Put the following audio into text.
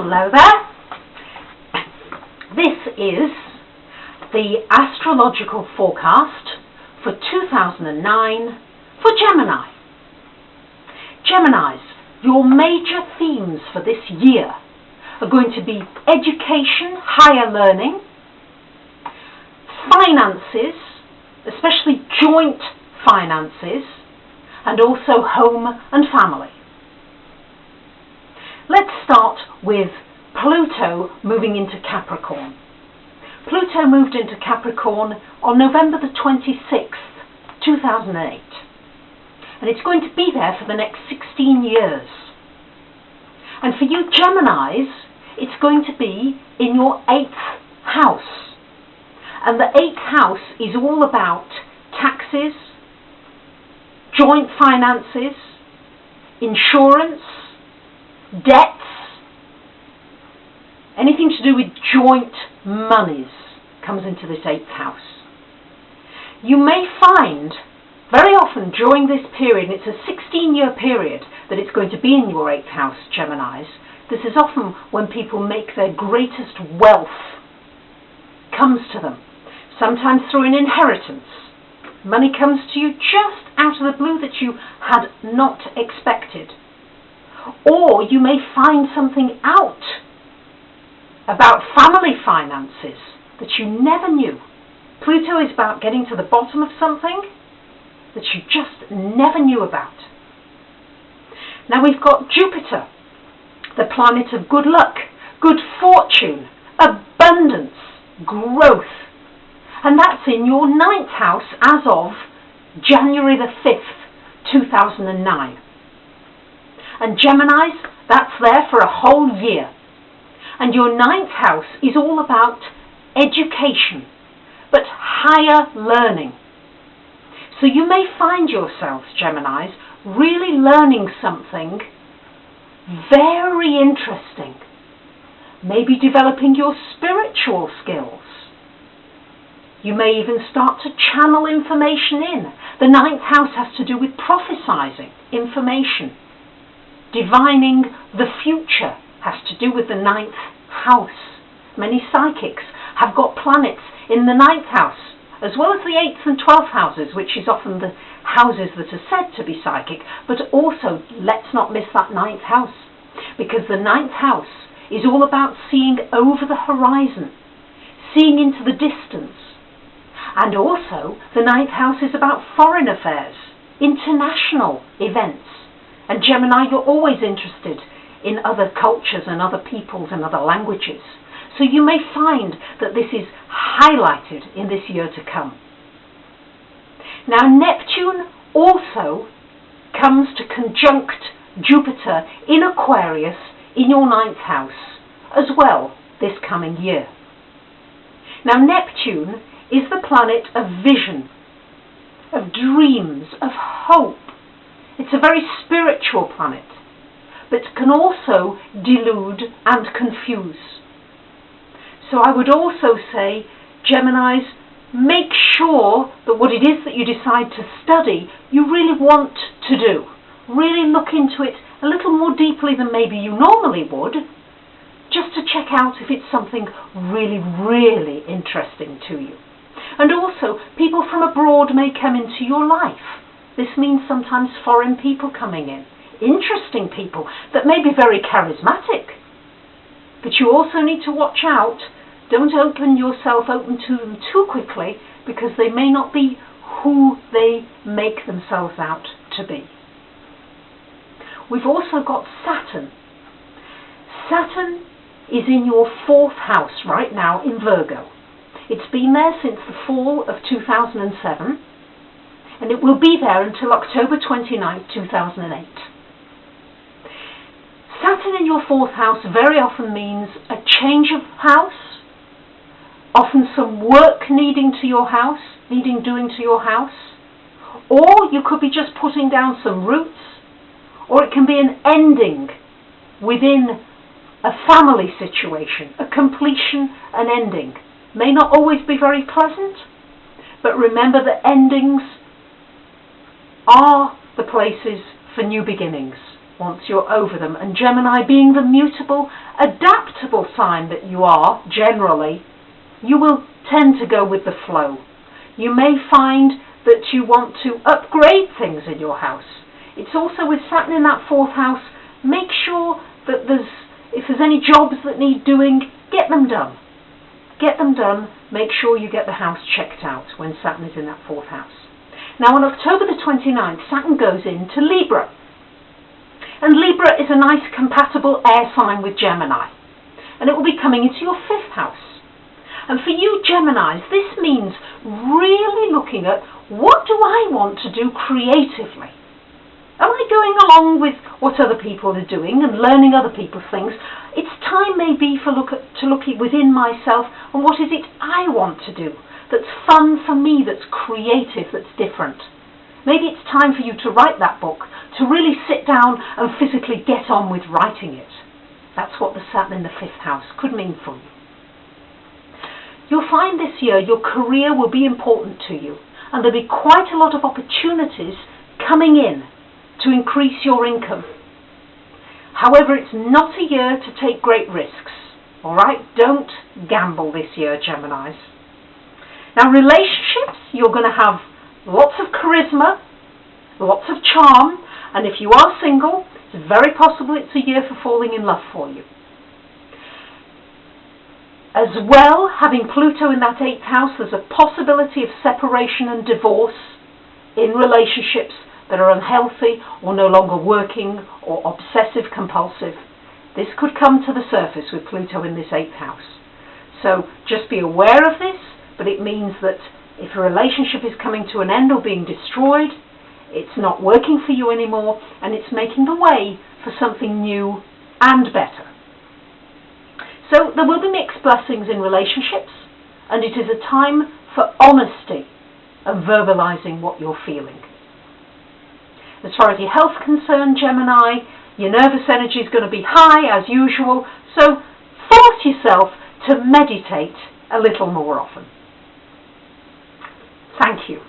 Hello there. This is the astrological forecast for 2009 for Gemini. Geminis, your major themes for this year are going to be education, higher learning, finances, especially joint finances, and also home and family. Let's start with Pluto moving into Capricorn. Pluto moved into Capricorn on November the 26th, 2008. And it's going to be there for the next 16 years. And for you Geminis, it's going to be in your 8th house. And the 8th house is all about taxes, joint finances, insurance, debts, anything to do with joint monies comes into this 8th house. You may find very often during this period, and it's a 16-year period that it's going to be in your 8th house, Geminis, this is often when people make their greatest wealth comes to them, sometimes through an inheritance. Money comes to you just out of the blue that you had not expected. Or you may find something out about family finances that you never knew. Pluto is about getting to the bottom of something that you just never knew about. Now we've got Jupiter, the planet of good luck, good fortune, abundance, growth. And that's in your 9th house as of January the 5th, 2009. And Geminis, that's there for a whole year. And your 9th house is all about education, but higher learning. So you may find yourselves, Geminis, really learning something very interesting. Maybe developing your spiritual skills. You may even start to channel information in. The 9th house has to do with prophesizing, information. Divining the future has to do with the 9th house. Many psychics have got planets in the 9th house, as well as the 8th and 12th houses, which is often the houses that are said to be psychic. But also, let's not miss that 9th house, because the 9th house is all about seeing over the horizon, seeing into the distance. And also, the 9th house is about foreign affairs, international events. And Gemini, you're always interested in other cultures and other peoples and other languages. So you may find that this is highlighted in this year to come. Now Neptune also comes to conjunct Jupiter in Aquarius in your 9th house as well this coming year. Now Neptune is the planet of vision, of dreams, of hope. It's a very spiritual planet, but can also delude and confuse. So I would also say, Geminis, make sure that what it is that you decide to study, you really want to do. Really look into it a little more deeply than maybe you normally would, just to check out if it's something really, really interesting to you. And also, people from abroad may come into your life. This means sometimes foreign people coming in, interesting people that may be very charismatic. But you also need to watch out. Don't open yourself open to them too quickly, because they may not be who they make themselves out to be. We've also got Saturn. Saturn is in your 4th house right now in Virgo. It's been there since the fall of 2007, and it will be there until October 29, 2008. Saturn in your 4th house very often means a change of house, often some work needing doing to your house, or you could be just putting down some roots, or it can be an ending within a family situation, a completion, an ending. May not always be very pleasant, but remember that endings are the places for new beginnings. once you're over them. And Gemini, being the mutable, adaptable sign that you are, generally, you will tend to go with the flow. You may find that you want to upgrade things in your house. It's also with Saturn in that 4th house, make sure that if there's any jobs that need doing, get them done. Get them done. Make sure you get the house checked out when Saturn is in that 4th house. Now on October the 29th, Saturn goes into Libra. And Libra is a nice compatible air sign with Gemini. And it will be coming into your 5th house. And for you Geminis, this means really looking at, what do I want to do creatively? Am I going along with what other people are doing and learning other people's things? It's time maybe to look within myself and what is it I want to do that's fun for me, that's creative, that's different. Maybe it's time for you to write that book, to really sit down and physically get on with writing it. That's what the Saturn in the 5th house could mean for you. You'll find this year your career will be important to you, and there'll be quite a lot of opportunities coming in to increase your income. However, it's not a year to take great risks. Alright, don't gamble this year, Geminis. Now relationships, you're going to have lots of charisma, lots of charm, and if you are single, it's very possible it's a year for falling in love for you. As well, having Pluto in that 8th house, there's a possibility of separation and divorce in relationships that are unhealthy or no longer working or obsessive compulsive. This could come to the surface with Pluto in this 8th house. So just be aware of this, but it means that if a relationship is coming to an end or being destroyed, it's not working for you anymore, and it's making the way for something new and better. So there will be mixed blessings in relationships, and it is a time for honesty and verbalizing what you're feeling. As far as your health is concerned, Gemini, your nervous energy is going to be high as usual, so force yourself to meditate a little more often. Thank you.